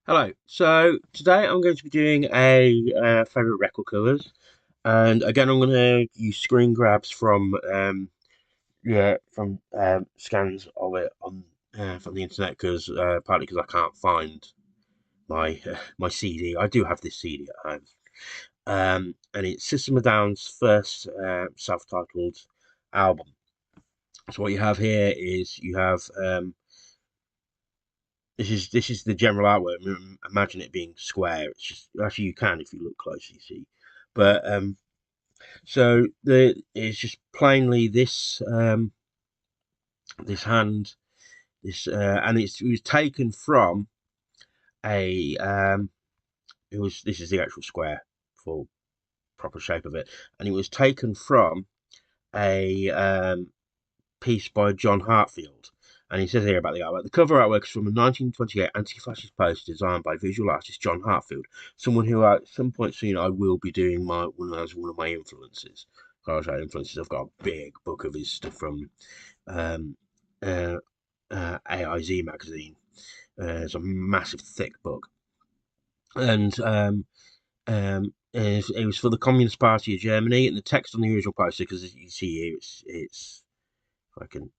Hello. So today I'm going to be doing a favorite record covers, and again I'm going to use screen grabs from scans of it on from the internet because partly because I can't find my my CD. I do have this CD at home, and it's System of a Down's first self-titled album. So what you have here is you have this is the general artwork. Imagine it being square. It's just actually you can if you look closely see, but so the it's just plainly this hand and it was taken from a it was this is the actual square full proper shape of it, and it was taken from a piece by John Heartfield. And he says here about the artwork. The cover artwork is from a 1928 anti-fascist poster designed by visual artist John Heartfield, someone who at some point soon I will be doing one of my influences. Collage influences. I've got a big book of his stuff from um, uh, AIZ magazine. It's a massive, thick book, and it was for the Communist Party of Germany. And the text on the original poster, because as you see here, it's if I can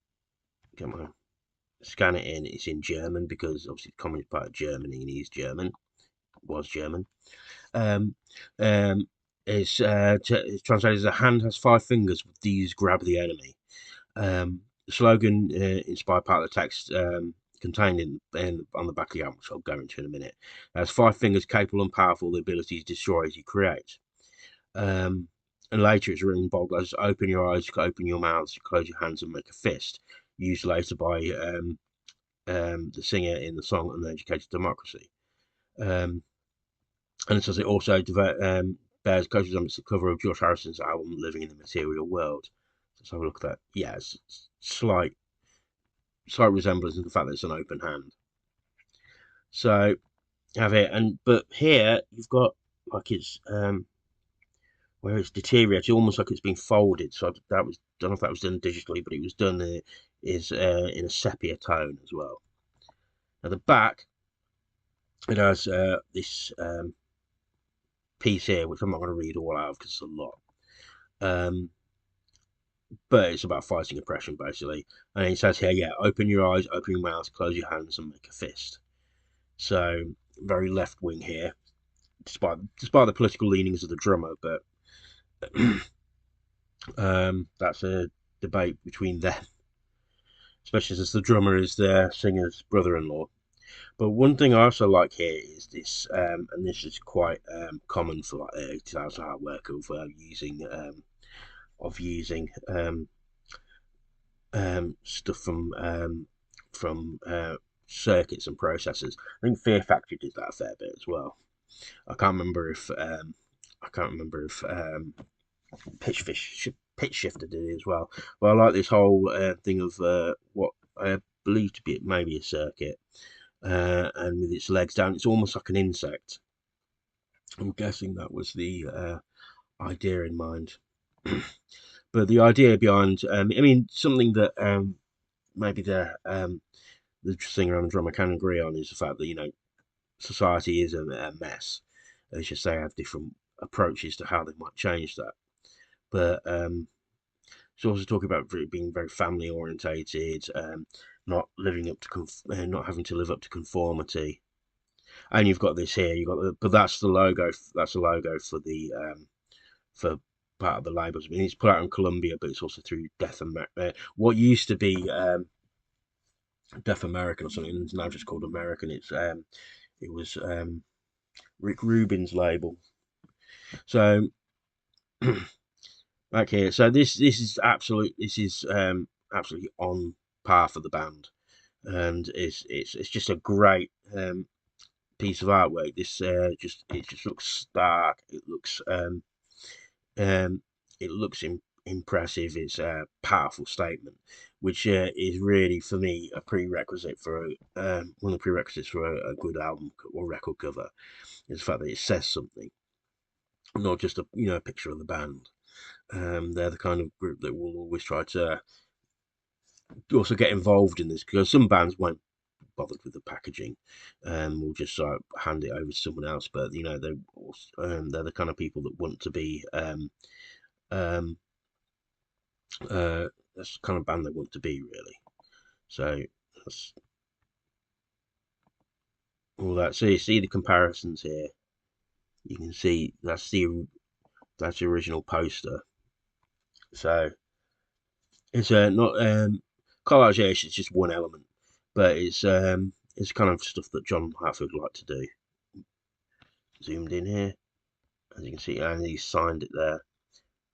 get my scan it in, it's in German because obviously the Communist Party of Germany and he's German, was German. Um, um, it's translated as a hand has five fingers, with these grab the enemy. The slogan inspired part of the text contained on the back of the album, which I'll go into in a minute. Has five fingers capable and powerful, the ability to destroy as you create. Um, and later it's written bold as open your eyes, open your mouths, close your hands and make a fist. Used later by the singer in the song "Uneducated Democracy." Um, and it says it also bears close resemblance to the cover of George Harrison's album "Living in the Material World." So let's have a look at that. Yeah, it's slight resemblance in the fact that it's an open hand. So have it, and but here you've got like it's where it's deteriorated, almost like it's been folded. So that was don't know if that was done digitally, but it was done is in a sepia tone as well. Now the back it has this piece here, which I'm not going to read all out because it's a lot. Um, but it's about fighting oppression basically. And it says here, yeah, open your eyes, open your mouth, close your hands, and make a fist. So very left wing here, despite the political leanings of the drummer. But that's a debate between them, especially as the drummer is the singer's brother-in-law. But one thing I also like here is this, and this is quite common for like 2000 artwork of using stuff from circuits and processors. I think Fear Factory did that a fair bit as well. I can't remember if Pitch Fish Pitch Shifter did it as well. But I like this whole thing of what I believe to be maybe a circuit, and with its legs down, it's almost like an insect. I'm guessing that was the idea in mind. But the idea behind, I mean, something that maybe the singer and the drummer can agree on is the fact that society is a mess. It's just they have different approaches to how they might change that. But it's also talking about being very family orientated, not living up to not having to live up to conformity. And you've got this here. You got but that's the logo. That's the logo for part of the labels. I mean, it's put out in Colombia, but it's also through Deaf America. What used to be Deaf American or something, it's now just called American. It was Rick Rubin's label. So back here, so this is absolutely on par for the band, and it's just a great piece of artwork. This it just looks stark. Um, it looks impressive. It's a powerful statement, which is really for me a prerequisite for one of the prerequisites for a good album or record cover is the fact that it says something, not just a picture of the band. They're the kind of group that will always try to also get involved in this because some bands won't bothered with the packaging. We'll just hand it over to someone else. But you know, they're the kind of people that want to be um, that's the kind of band they want to be, really. So that's all that. So you see the comparisons here. You can see that's the original poster. So it's not collage. It's just one element, but it's kind of stuff that John Heartfield liked to do. Zoomed in here, as you can see, and he signed it there.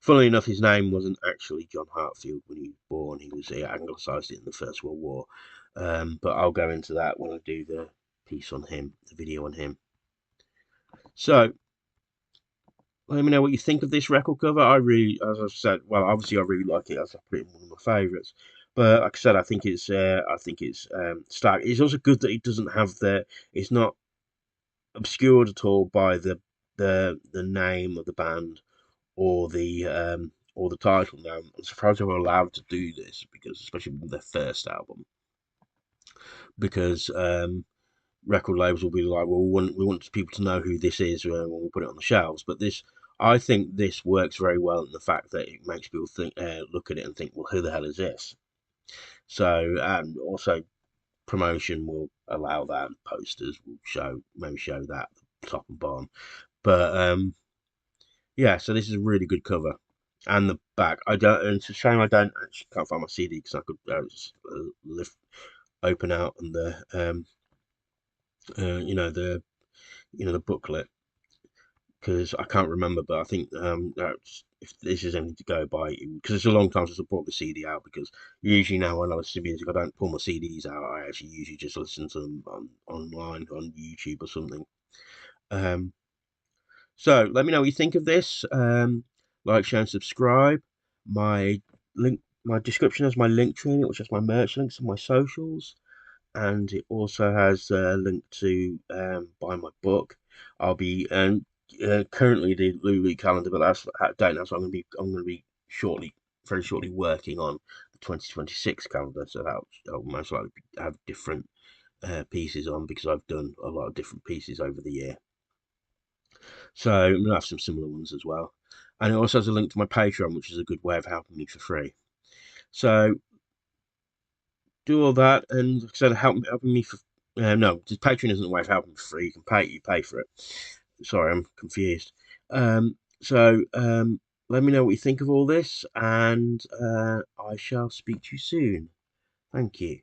Funnily enough, his name wasn't actually John Heartfield when he was born. He anglicised it in the First World War. But I'll go into that when I do the piece on him, the video on him. So let me know what you think of this record cover. I really, as I said, well, obviously I really like it. As I put it in one of my favourites. But like I said, I think it's stark. It's also good that it doesn't have it's not obscured at all by the name of the band or the title. Now, I'm surprised they were allowed to do this, because especially with their first album, because record labels will be like, well, we want people to know who this is when we put it on the shelves. But I think this works very well in the fact that it makes people think, look at it and think, well, who the hell is this? So, and also promotion will allow that. Posters will maybe show that top and bottom. But yeah, so this is a really good cover. And the back, and it's a shame I can't find my CD, because I could lift open out and the booklet, because I can't remember, but I think if this is anything to go by, because it's a long time since I brought the CD out, because usually now when I listen to music, I don't pull my CDs out. I actually usually just listen to them online on YouTube or something. So let me know what you think of this. Like, share, and subscribe. My description has my link tree in it, which has my merch links and my socials, and it also has a link to buy my book. I'll be currently the Lulu calendar, but that's out of date now. So I'm going to be very shortly working on the 2026 calendar. So that'll most likely have different pieces on, because I've done a lot of different pieces over the year. So I'm going to have some similar ones as well. And it also has a link to my Patreon, which is a good way of helping me for free. So do all that, and like I said, helping me for no, Patreon isn't a way of helping for free. You pay for it. Sorry, I'm confused. So let me know what you think of all this, and I shall speak to you soon. Thank you.